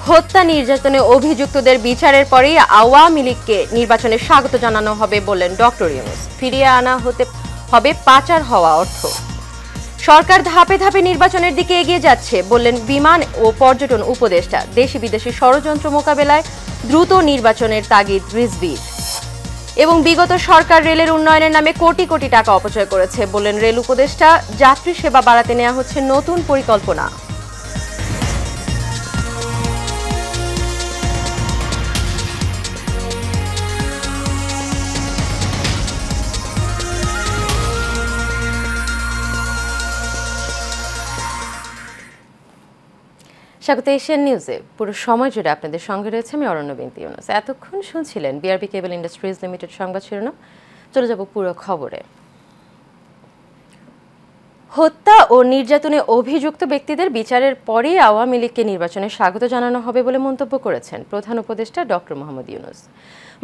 হত্যা নির্যাতনে অভিযুক্তদের বিচারের পরেই আওয়ামী লীগকে নির্বাচনে স্বাগত জানানো হবে বললেন ডক্টর ইউনূস। ফিরিয়ে আনা হতে হবে পাচার হওয়া অর্থ। সরকার ধাপে ধাপে নির্বাচনের দিকে এগিয়ে যাচ্ছে বললেন বিমান ও পর্যটন উপদেষ্টা। দেশি বিদেশি ষড়যন্ত্র মোকাবেলায় দ্রুত নির্বাচনের তাগিদ রিজভীর। এবং বিগত সরকার রেলের উন্নয়নের নামে কোটি কোটি টাকা অপচয় করেছে বললেন রেল উপদেষ্টা। যাত্রী সেবা বাড়াতে নেওয়া হচ্ছে নতুন পরিকল্পনা। স্বাগত এশিয়ান নিউজে। পুরো সময় জুড়ে আপনাদের সঙ্গে রয়েছে আমি অরণ্য বিনতি ইউনুস। এতক্ষণ শুনছিলেন বিআরবি কেবল ইন্ডাস্ট্রিজ লিমিটেড সংবাদ শিরোনাম। চলে যাব পুরো খবরে। হত্যা ও নির্যাতনে অভিযুক্ত ব্যক্তিদের বিচারের পরেই আওয়ামী লীগকে নির্বাচনে স্বাগত জানানো হবে বলে মন্তব্য করেছেন প্রধান উপদেষ্টা ডক্টর মোহাম্মদ ইউনূস।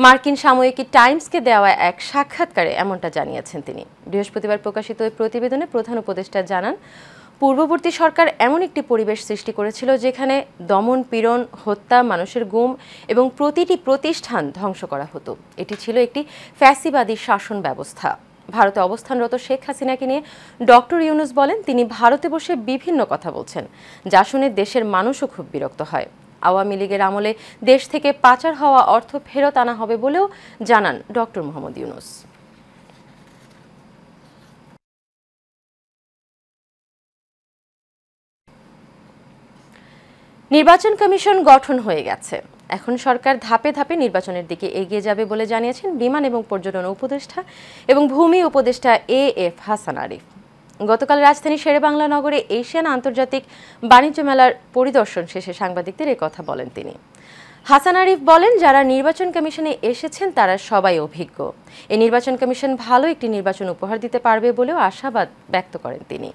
মার্কিন সাময়িকী টাইমসকে দেওয়া এক সাক্ষাৎকারে এমনটা জানিয়েছেন তিনি। বৃহস্পতিবার প্রকাশিত ওই প্রতিবেদনে প্রধান উপদেষ্টা জানান, পূর্ববর্তী সরকার এমন একটি পরিবেশ সৃষ্টি করেছিল যেখানে দমন পীড়ন, হত্যা, মানুষের গুম এবং প্রতিটি প্রতিষ্ঠান ধ্বংস করা হতো। এটি ছিল একটি ফ্যাসিবাদী শাসন ব্যবস্থা। ভারতে অবস্থানরত শেখ হাসিনাকে নিয়ে ডক্টর ইউনূস বলেন, তিনি ভারতে বসে বিভিন্ন কথা বলছেন, যা শুনে দেশের মানুষও খুব বিরক্ত হয়। আওয়ামী লীগের আমলে দেশ থেকে পাচার হওয়া অর্থ ফেরত আনা হবে বলেও জানান ডক্টর মোহাম্মদ ইউনূস। নির্বাচন কমিশন গঠন হয়ে গেছে। এখন সরকার ধাপে ধাপে নির্বাচনের দিকে এগিয়ে যাবে বলে জানিয়েছেন বিমান এবং পর্যটন উপদেষ্টা এবং ভূমি উপদেষ্টা এএফ হাসান আরিফ। গতকাল রাজধানীর শেরেবাংলা নগরে এশিয়ান আন্তর্জাতিক বাণিজ্য মেলার পরিদর্শন শেষে সাংবাদিকদের এই কথা বলেন তিনি। হাসান আরিফ বলেন, যারা নির্বাচন কমিশনে এসেছেন তারা সবাই অভিজ্ঞ। এই নির্বাচন কমিশন ভালো একটি নির্বাচন উপহার দিতে পারবে বলেও আশাবাদ ব্যক্ত করেন তিনি।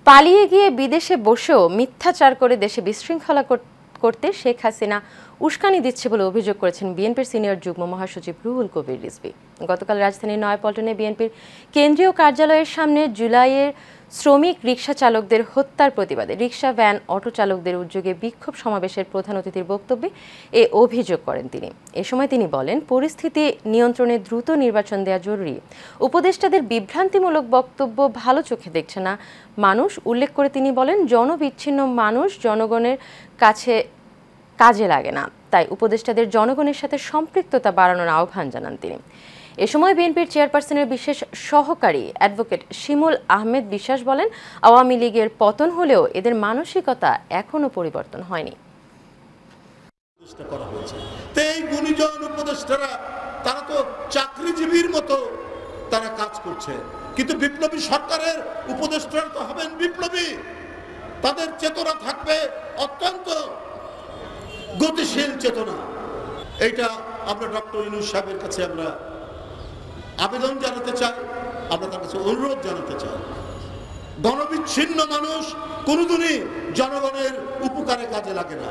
পালিয়ে গিয়ে বিদেশে বসেও মিথ্যাচার করে দেশে বিশৃঙ্খলা করতে শেখ হাসিনা উস্কানি দিচ্ছে বলে অভিযোগ করেছেন বিএনপির সিনিয়র যুগ্ম মহাসচিব রুহুল কবির রিজভী। গতকাল রাজধানীর নয়াপল্টনে বিএনপির কেন্দ্রীয় কার্যালয়ের সামনে জুলাইয়ের শ্রমিক রিকশা চালকদের হত্যার প্রতিবাদে রিকশা, ভ্যান, অটো চালকদের উদ্যোগে বিক্ষোভ সমাবেশের প্রধান অতিথির বক্তব্যে এ অভিযোগ করেন তিনি। এ সময় তিনি বলেন, পরিস্থিতি নিয়ন্ত্রণে দ্রুত নির্বাচন দেওয়া জরুরি। উপদেষ্টাদের বিভ্রান্তিমূলক বক্তব্য ভালো চোখে দেখছে না মানুষ। উল্লেখ করে তিনি বলেন, জনবিচ্ছিন্ন মানুষ জনগণের কাছে কাজে লাগে না, তাই উপদেষ্টাদের জনগণের সাথে সম্পৃক্ততা বাড়ানোর আহ্বান জানান তিনি। এ সময় বিএনপির চেয়ারপারসনের বিশেষ সহকারী অ্যাডভোকেট শিমুল আহমেদ বিশ্বাস বলেন, আওয়ামী লীগের পতন হলেও এদের মানসিকতা এখনো পরিবর্তন হয়নি। এই গুণীজন উপদেষ্টারা তারা তো চাকরিজীবীর মতো তারা কাজ করছে, কিন্তু বিপ্লবী সরকারের উপদেষ্টারা তো হবেন বিপ্লবী। তাদের চেতনা থাকবে অত্যন্ত গতিশীল চেতনা। এইটা আমরা ডক্টর ইউনূস সাহেবের কাছে আমরা আবেদন জানাতে চাই, আমরা তার কাছে অনুরোধ জানাতে চাই। গণবিচ্ছিন্ন মানুষ কোনোদিনই জনগণের উপকারে কাজে লাগে না।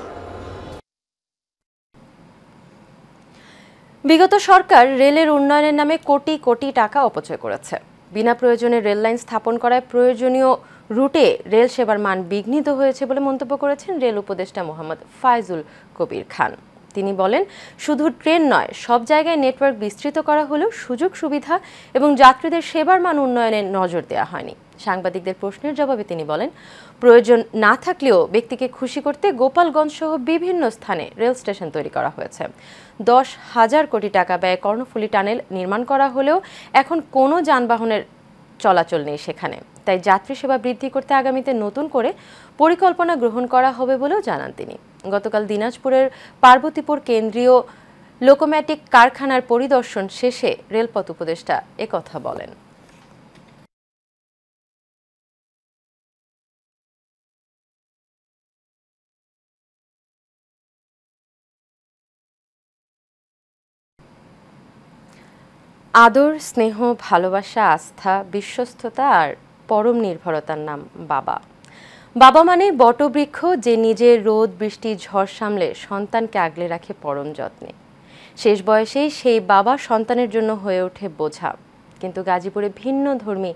বিগত সরকার রেলের উন্নয়নের নামে কোটি কোটি টাকা অপচয় করেছে। বিনা প্রয়োজনে রেল লাইন স্থাপন করায় প্রয়োজনীয় রুটে রেল সেবার মান বিঘ্নিত হয়েছে বলে মন্তব্য করেছেন রেল উপদেষ্টা মোহাম্মদ ফায়জুল কবির খান। তিনি বলেন, শুধু ট্রেন নয়, সব জায়গায় নেটওয়ার্ক বিস্তৃত করা হলেও সুযোগ সুবিধা এবং যাত্রীদের সেবার মান উন্নয়নে নজর দেওয়া হয়নি। সাংবাদিকদের প্রশ্নের জবাবে তিনি বলেন, প্রয়োজন না থাকলেও ব্যক্তিকে খুশি করতে গোপালগঞ্জ সহ বিভিন্ন স্থানে রেল স্টেশন তৈরি করা হয়েছে। 10,000 কোটি টাকা ব্যয়ে কর্ণফুলী টানেল নির্মাণ করা হলেও এখন কোনো যানবাহনের চলাচল নেই সেখানে। তাই যাত্রী সেবা বৃদ্ধি করতে আগামীতে নতুন করে পরিকল্পনা গ্রহণ করা হবে বলেও জানান তিনি। গতকাল দিনাজপুরের পার্বতীপুর কেন্দ্রীয় লোকোম্যাটিক কারখানার পরিদর্শন শেষে রেলপথ উপদেষ্টা একথা বলেন। আদর, স্নেহ, ভালোবাসা, আস্থা, বিশ্বস্ততা আর পরম নির্ভরতার নাম বাবা। বাবা মানে বটবৃক্ষ, যে নিজের রোদ বৃষ্টি ঝড় সামলে সন্তানকে আগলে রাখে পরম যত্নে। শেষ বয়সেই সেই বাবা সন্তানের জন্য হয়ে ওঠে বোঝা। কিন্তু গাজীপুরে ভিন্ন ধর্মী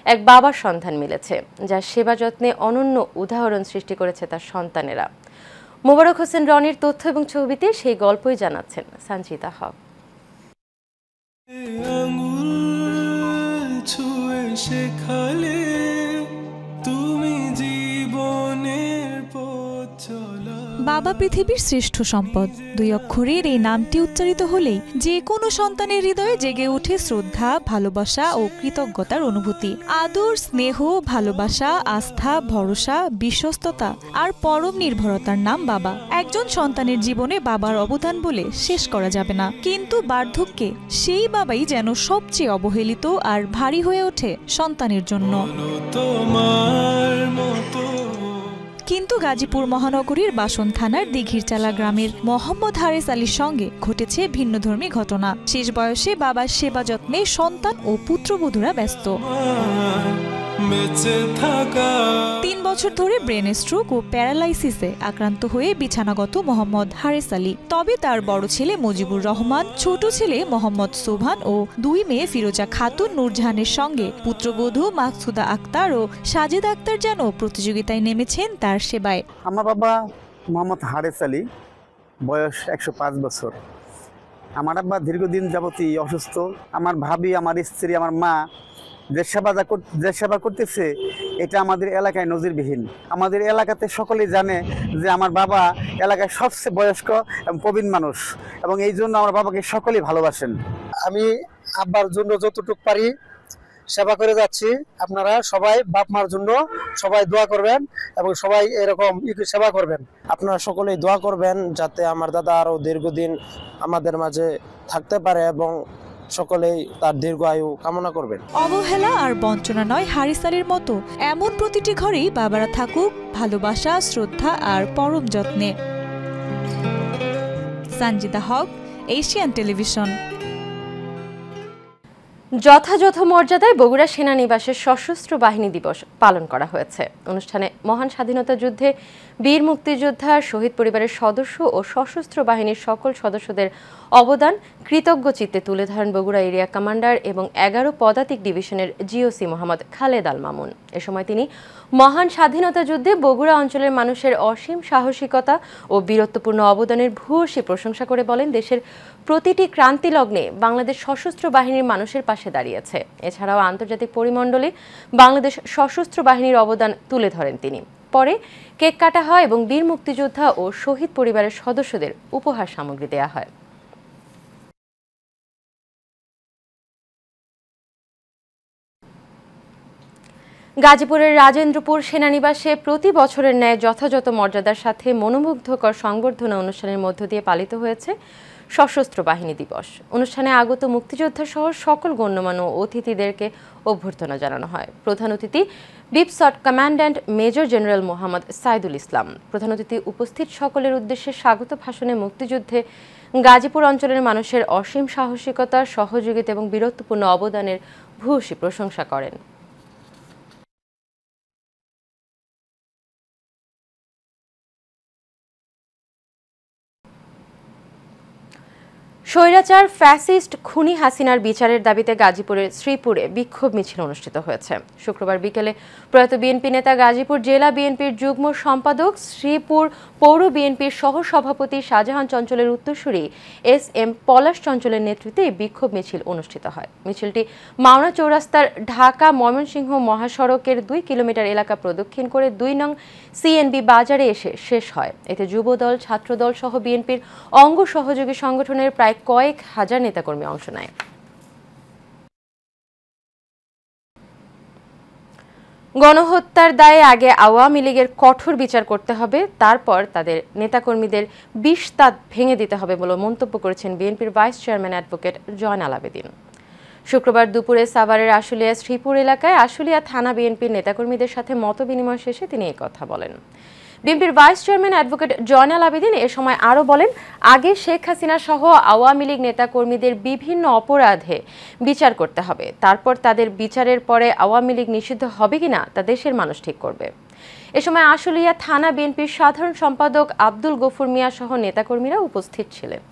এক বাবার সন্ধান মিলেছে, যার সেবা যত্নে অনন্য উদাহরণ সৃষ্টি করেছে তার সন্তানেরা। মোবারক হোসেন রনির তথ্য এবং ছবিতে সেই গল্পই জানাচ্ছেন সঞ্চিতা হক। বাবা পৃথিবীর শ্রেষ্ঠ সম্পদ। দুই অক্ষরের এই নামটি উচ্চারিত হলেই যে কোনো সন্তানের হৃদয়ে জেগে ওঠে শ্রদ্ধা, ভালোবাসা ও কৃতজ্ঞতার অনুভূতি। আদর, স্নেহ, ভালোবাসা, আস্থা, ভরসা, বিশ্বস্ততা আর পরম নির্ভরতার নাম বাবা। একজন সন্তানের জীবনে বাবার অবদান বলে শেষ করা যাবে না, কিন্তু বার্ধক্যে সেই বাবাই যেন সবচেয়ে অবহেলিত আর ভারী হয়ে ওঠে সন্তানের জন্য। কিন্তু গাজীপুর মহানগরীর বাসন থানার দিঘিরচালা গ্রামের মোহাম্মদ হারেস আলীর সঙ্গে ঘটেছে ভিন্নধর্মী ঘটনা। শেষ বয়সে বাবার সেবা যত্নে সন্তান ও পুত্রবধূরা ব্যস্ত। ৩ বছর ধরে ব্রেন স্ট্রোক ও প্যারালাইসিসে আক্রান্ত হয়ে বিছানাগত মোহাম্মদ হারেস আলী। তবে তার বড় ছেলে মুজিবুর রহমান, ছোট ছেলে মোহাম্মদ সোভান ও 2 মেয়ে ফিরোজা খাতুন, নূরজাহানের সঙ্গে পুত্রবধূ মাকসুদা আক্তার ও সাজেদা আক্তার যেন প্রতিযোগিতায় নেমেছেন তার সেবায়। আমার বাবা মোহাম্মদ হারেস আলী, বয়স 105 বছর। আমার আব্বা দীর্ঘদিন যাবতই অসুস্থ। আমার ভাবি, আমার স্ত্রী, আমার মা যে সেবা করতেছে, এটা আমাদের এলাকায় নজিরবিহীন। আমাদের এলাকাতে সকলেই জানে যে আমার বাবা এলাকায় সবচেয়ে বয়স্ক এবং প্রবীণ মানুষ, এবং এই জন্য আমার বাবাকে সকলেই ভালোবাসেন। আমি আব্বার জন্য যতটুকু পারি সেবা করে যাচ্ছি। আপনারা সবাই বাপ মার জন্য সবাই দোয়া করবেন এবং সবাই এরকম সেবা করবেন। আপনারা সকলেই দোয়া করবেন যাতে আমার দাদা আরো দীর্ঘদিন আমাদের মাঝে থাকতে পারে এবং সকলেই তার দীর্ঘ আয়ু কামনা করবেন। অবহেলা আর বঞ্চনা নয় হারিস আলীর মতো এমন প্রতিটি ঘরেই বাবারা থাকুক ভালোবাসা, শ্রদ্ধা আর পরম যত্নে। সঞ্চিতা হক, এশিয়ান টেলিভিশন। যথাযথ মর্যাদায় বগুড়া সেনানিবাসের সশস্ত্র বাহিনী দিবস পালন করা হয়েছে। অনুষ্ঠানে মহান স্বাধীনতা যুদ্ধে বীর মুক্তিযোদ্ধা, শহীদ পরিবারের সদস্য ও সশস্ত্র বাহিনীর সকল সদস্যদের অবদান কৃতজ্ঞ চিত্তে তুলে ধরেন বগুড়া এরিয়া কমান্ডার এবং 11 পদাতিক ডিভিশনের জিওসি মোহাম্মদ খালেদ আল মামুন। এ সময় তিনি মহান স্বাধীনতা যুদ্ধে বগুড়া অঞ্চলের মানুষের অসীম সাহসিকতা ও বীরত্বপূর্ণ অবদানের ভূয়সী প্রশংসা করে বলেন, দেশের প্রতিটি ক্রান্তি লগ্নে বাংলাদেশ সশস্ত্র বাহিনীর মানুষের পাশে দাঁড়িয়েছে। এছাড়াও আন্তর্জাতিক পরিমণ্ডলে বাংলাদেশ সশস্ত্র বাহিনীর অবদান তুলে ধরেন তিনি। পরে কেক কাটা হয় এবং বীর মুক্তিযোদ্ধা ও শহীদ পরিবারের সদস্যদের উপহার সামগ্রী দেয়া হয়। গাজীপুরের রাজেন্দ্রপুর সেনানিবাসে প্রতি বছরের ন্যায় যথাযথ মর্যাদার সাথে মনোমুগ্ধকর সংবর্ধনা অনুষ্ঠানের মধ্য দিয়ে পালিত হয়েছে সশস্ত্র বাহিনী দিবস। অনুষ্ঠানে আগত মুক্তিযোদ্ধা সহ সকল গণ্যমান্য অতিথিদেরকে অভ্যর্থনা জানানো হয়। প্রধান অতিথি BIPSOT commandant major general Mohammad Saidul Islam. প্রধান অতিথি উপস্থিত সকলের উদ্দেশ্যে স্বাগত ভাষণে মুক্তিযুদ্ধে গাজীপুর অঞ্চলের মানুষের অসীম সাহসিকতা, সহযোগিতা এবং বীরত্বপূর্ণ অবদানের ভূয়সী প্রশংসা করেন। স্বৈরাচার ফ্যাসিস্ট খুনি হাসিনার বিচারের দাবিতে গাজীপুরের শ্রীপুরে বিক্ষোভ মিছিল অনুষ্ঠিত হয়েছে। শুক্রবার বিকেলে প্রয়াত বিএনপি নেতা, গাজীপুর জেলা বিএনপির যুগ্ম সম্পাদক, শ্রীপুর পৌর বিএনপির সহ সভাপতি শাহজাহান চঞ্চলের উত্তরসূরি SM পলাশ চঞ্চলের নেতৃত্বে এই বিক্ষোভ মিছিল অনুষ্ঠিত হয়। মিছিলটি মাওনা চৌরাস্তার ঢাকা ময়মনসিংহ মহাসড়কের 2 কিলোমিটার এলাকা প্রদক্ষিণ করে 2 নং CNB বাজারে এসে শেষ হয়। এতে যুবদল, ছাত্রদল সহ বিএনপির অঙ্গ সহযোগী সংগঠনের প্রায় কয়েক হাজার নেতাকর্মী অংশ নেয়। গণহত্যার দায়ে আগে আওয়ামী লীগের কঠোর বিচার করতে হবে, তারপর তাদের নেতাকর্মীদের বিষ দাঁত ভেঙে দিতে হবে বলে মন্তব্য করেছেন বিএনপির vice chairman advocate Joynal Abedin. শুক্রবার দুপুরে সাভারের আশুলিয়া শ্রীপুর এলাকায় আশুলিয়া থানা বিএনপির নেতাকর্মীদের সাথে মতবিনিময় শেষে তিনি এই কথা বলেন। বিএনপির vice chairman advocate Joynal Abedin এ সময় আরও বলেন, আগে শেখ হাসিনা সহ আওয়ামী লীগ নেতাকর্মীদের বিভিন্ন অপরাধে বিচার করতে হবে, তারপর তাদের বিচারের পরে আওয়ামী লীগ নিষিদ্ধ হবে কিনা তা দেশের মানুষ ঠিক করবে। এ সময় আশুলিয়া থানা বিএনপির সাধারণ সম্পাদক আব্দুল গফুর মিয়া সহ নেতাকর্মীরা উপস্থিত ছিলেন।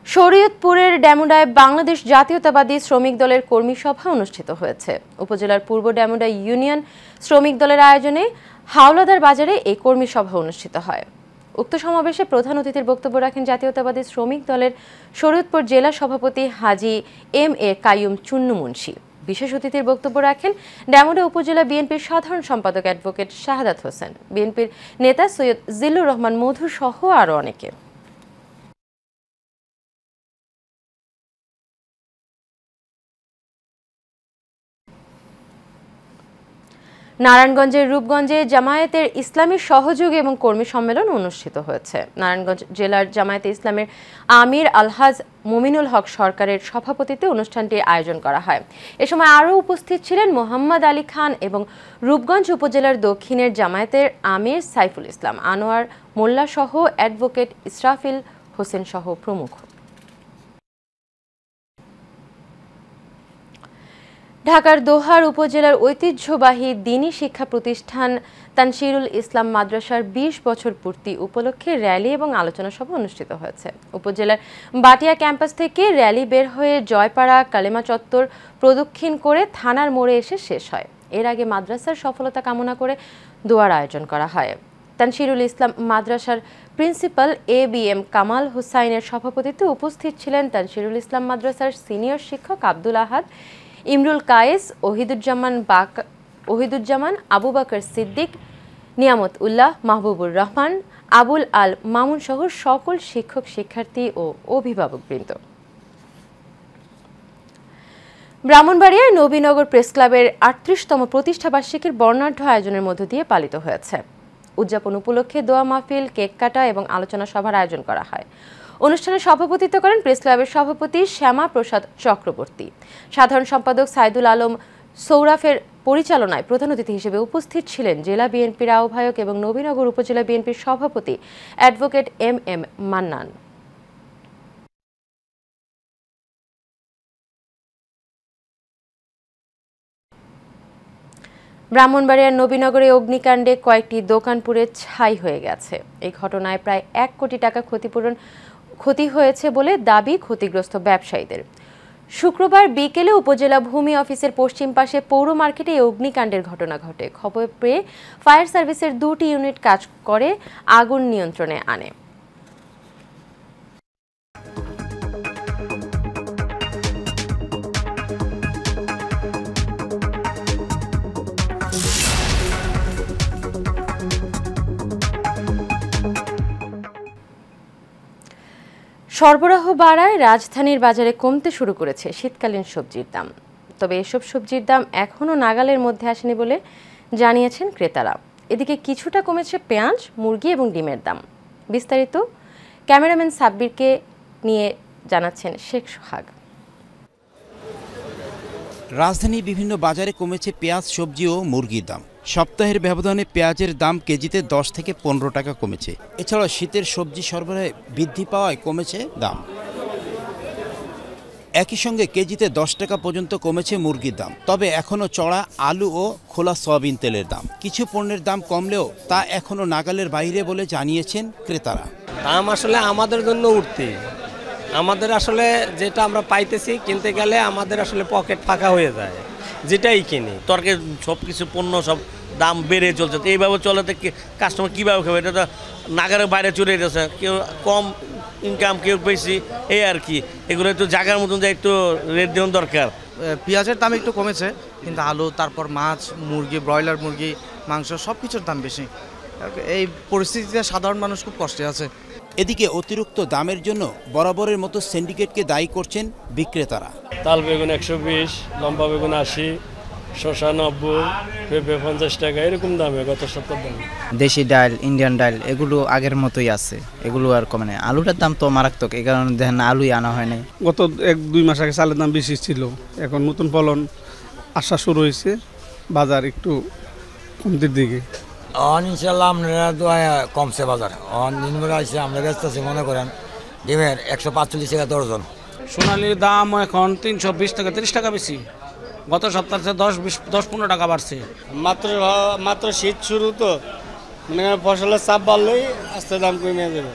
শরীয়তপুরের ডেমুডায় বাংলাদেশ জাতীয়তাবাদী শ্রমিক দলের কর্মী সভা অনুষ্ঠিত হয়েছে। উপজেলার পূর্ব ডেমুডা ইউনিয়ন শ্রমিক দলের আয়োজনে হাওলাদার বাজারে এই কর্মী সভা অনুষ্ঠিত হয়। উক্ত সমাবেশে প্রধান অতিথির বক্তব্য রাখেন জাতীয়তাবাদী শ্রমিক দলের শরীয়তপুর জেলা সভাপতি হাজী এম.এ. কাইয়ুম চুন্নু মুন্সি। বিশেষ অতিথির বক্তব্য রাখেন ডেমুডা উপজেলা বিএনপির সাধারণ সম্পাদক অ্যাডভোকেট শাহাদাত হোসেন, বিএনপির নেতা সৈয়দ জিল্লুর রহমান মধু সহ আরও অনেকে। নারায়ণগঞ্জের রূপগঞ্জে জামায়াতের ইসলামী সহযোগ এবং কর্মী সম্মেলন অনুষ্ঠিত হয়েছে। নারায়ণগঞ্জ জেলার জামায়াতে ইসলামের আমির আলহাজ মুমিনুল হক সরকারের সভাপতিত্বে অনুষ্ঠানটির আয়োজন করা হয়। এ সময় আরও উপস্থিত ছিলেন মোহাম্মদ আলী খান এবং রূপগঞ্জ উপজেলার দক্ষিণের জামায়াতের আমির সাইফুল ইসলাম, আনোয়ার মোল্লা সহ অ্যাডভোকেট ইসরাফিল হোসেন সহ প্রমুখ। ঢাকার দোহার উপজেলার ঐতিহ্যবাহী দ্বীনী শিক্ষা প্রতিষ্ঠান তানসিরুল ইসলাম মাদ্রাসার ২০ বছর পূর্তি উপলক্ষে র্যালি এবং আলোচনা সভা অনুষ্ঠিত হয়েছে। উপজেলার বাটিয়া ক্যাম্পাস থেকে র্যালি বের হয়ে জয়পাড়া কালেমা চত্বর প্রদক্ষিণ করে থানার মোড়ে এসে শেষ হয়। এর আগে মাদ্রাসার সফলতা কামনা করে দোয়ার আয়োজন করা হয়। তানসিরুল ইসলাম মাদ্রাসার প্রিন্সিপাল এ.বি.এম. কামাল হুসাইনের সভাপতিত্বে উপস্থিত ছিলেন তানসিরুল ইসলাম মাদ্রাসার সিনিয়র শিক্ষক আব্দুল আহাদ, ইমরুল কায়েস, ওহিদুজ্জামান, আবু বকর সিদ্দিক, নিয়ামত উল্লাহ, মাহবুবুর রহমান, আবুল আল মামুন সহ সকল শিক্ষক শিক্ষার্থী ও অভিভাবকবৃন্দ। ব্রাহ্মণবাড়িয়ায় নবীনগর প্রেস ক্লাবের ৩৮তম প্রতিষ্ঠাবার্ষিকীর বর্ণাঢ্য আয়োজনের মধ্য দিয়ে পালিত হয়েছে। উদযাপন উপলক্ষে দোয়া মাহফিল, কেক কাটা এবং আলোচনা সভার আয়োজন করা হয়। অনুষ্ঠানে সভাপতিত্ব করেন প্রেস ক্লাবের সভাপতি শ্যামা প্রসাদ চক্রবর্তী। সাধারণ সম্পাদক সাইদুল আলম সৌরাফের পরিচালনায় প্রধান অতিথি হিসেবে উপস্থিত ছিলেন জেলা বিএনপির আহ্বায়ক এবং নবীনগর উপজেলা বিএনপির সভাপতি অ্যাডভোকেট এম.এম. মান্নান। ব্রাহ্মণবাড়িয়ার নবীনগরে অগ্নিকাণ্ডে কয়েকটি দোকান পুড়ে ছাই হয়ে গেছে। এই ঘটনায় প্রায় ১ কোটি টাকা ক্ষতি হয়েছে বলে দাবি ক্ষতিগ্রস্ত ব্যবসায়ীদের। শুক্রবার বিকেলে উপজেলা ভূমি অফিসের পশ্চিম পাশে পৌর মার্কেটে এই অগ্নিকাণ্ডের ঘটনা ঘটে। খবর পেয়ে ফায়ার সার্ভিসের ২টি ইউনিট কাজ করে আগুন নিয়ন্ত্রণে আনে। সরবরাহ বাড়ায় রাজধানীর বাজারে কমতে শুরু করেছে শীতকালীন সবজির দাম। তবে এসব সবজির দাম এখনও নাগালের মধ্যে আসেনি বলে জানিয়েছেন ক্রেতারা। এদিকে কিছুটা কমেছে পেঁয়াজ, মুরগি এবং ডিমের দাম। বিস্তারিত ক্যামেরাম্যান সাব্বিরকে নিয়ে জানাচ্ছেন শেখ সোহাগ। রাজধানীর বিভিন্ন বাজারে কমেছে পেঁয়াজ, সবজি ও মুরগির দাম। সপ্তাহের ব্যবধানে পেঁয়াজের দাম কেজিতে ১০ থেকে ১৫ টাকা কমেছে। এছাড়া শীতের সবজি সরবরাহে বৃদ্ধি পাওয়ায় কমেছে দাম। একই সঙ্গে কেজিতে ১০ টাকা পর্যন্ত কমেছে মুরগির দাম। তবে এখনও চড়া আলু ও খোলা সয়াবিন তেলের দাম। কিছু পণ্যের দাম কমলেও তা এখনও নাগালের বাইরে বলে জানিয়েছেন ক্রেতারা। দাম আসলে আমাদের জন্য উঠতি, আমাদের আসলে যেটা আমরা পাইতেছি কিনতে গেলে আমাদের আসলে পকেট ফাঁকা হয়ে যায়, যেটাই কিনি। তরকারি সব কিছু পণ্য সব দাম বেড়ে চলছে। তো এইভাবে চলে তো কাস্টমার কীভাবে খাবে? এটা তো নাগারের বাইরে চলে যেতেছে। কেউ কম ইনকাম, কেউ বেশি, এই আর কি। এগুলো একটু জায়গার মতন যে একটু রেট দেওয়ার দরকার। পেঁয়াজের দাম একটু কমেছে, কিন্তু আলু, তারপর মাছ, মুরগি, ব্রয়লার মুরগি, মাংস সব কিছুর দাম বেশি। এই পরিস্থিতিতে সাধারণ মানুষ খুব কষ্টে আছে। এদিকে অতিরিক্ত দামের জন্য বরাবরের মতো সিন্ডিকেটকে দায়ী করছেন বিক্রেতারা। তাল বেগুন ১২০, লম্বা বেগুন ৮০, শসা ৯০, পেঁপে ৫০ টাকা, এরকম দামে গত সপ্তাহ দাম। দেশি ডাল, ইন্ডিয়ান ডাল এগুলো আগের মতোই আছে, এগুলো আর কমে না। আলুটার দাম তো মারাত্মক, এই কারণে দেখেন আলুই আনা হয় নাই। গত ১-২ মাস আগে চালের দাম বেশি ছিল, এখন নতুন ফলন আসা শুরু হয়েছে, বাজার একটু কমতির দিকে। ইনশাল্লাহ আপনারা দোয়া কমছে বাজার নির্মূলে আসছে আমরা ব্যস্ত আছি মনে করেন ডিমের 145 টাকা দর্জন। সোনালির দাম এখন 320 থেকে 30 টাকা বেশি, গত সপ্তাহে 10-15 টাকা বাড়ছে। মাত্র শীত শুরু তো মানে ফসলের চাপ বাড়লেই আস্তে দাম কমে যাবে।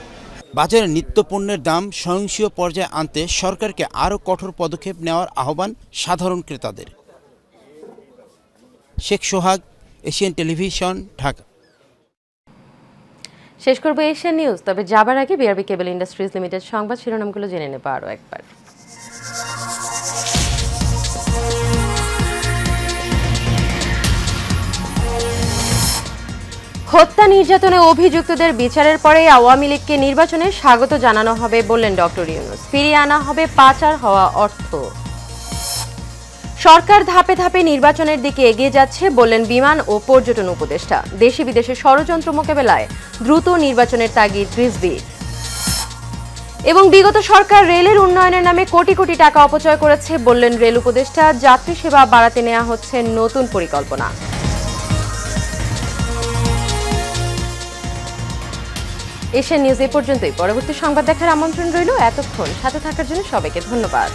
বাজারে নিত্যপণ্যের দাম সহনশীল পর্যায়ে আনতে সরকারকে আরও কঠোর পদক্ষেপ নেওয়ার আহ্বান সাধারণ ক্রেতাদের। শেখ সোহাগ, এশিয়ান টেলিভিশন, ঢাকা। শেষ করবো এশিয়ান নিউজ, তবে যাবার আগে বিআরবি কেবল ইন্ডাস্ট্রিজ লিমিটেড সংবাদ শিরোনামগুলো জেনে নেব আরও একবার। হত্যা নির্যাতনে অভিযুক্তদের বিচারের পরে আওয়ামী লীগকে নির্বাচনে স্বাগত জানানো হবে বললেন ডক্টর ইউনূস। ফিরিয়ে আনা হবে পাচার হওয়া অর্থ। সরকার ধাপে ধাপে নির্বাচনের দিকে এগিয়ে যাচ্ছে বললেন বিমান ও পর্যটন উপদেষ্টা। দেশে বিদেশে ষড়যন্ত্র মোকাবেলায় দ্রুত নির্বাচনের তাগিদ রিজভির। এবং বিগত সরকার রেলের উন্নয়নের নামে কোটি কোটি টাকা অপচয় করেছে বললেন রেল উপদেষ্টা। যাত্রী সেবা বাড়াতে নেওয়া হচ্ছে নতুন পরিকল্পনা। এশিয়ান নিউজ এ পর্যন্তই। পরবর্তী সংবাদ দেখার আমন্ত্রণ রইল। এতক্ষণ সাথে থাকার জন্য সবাইকে ধন্যবাদ।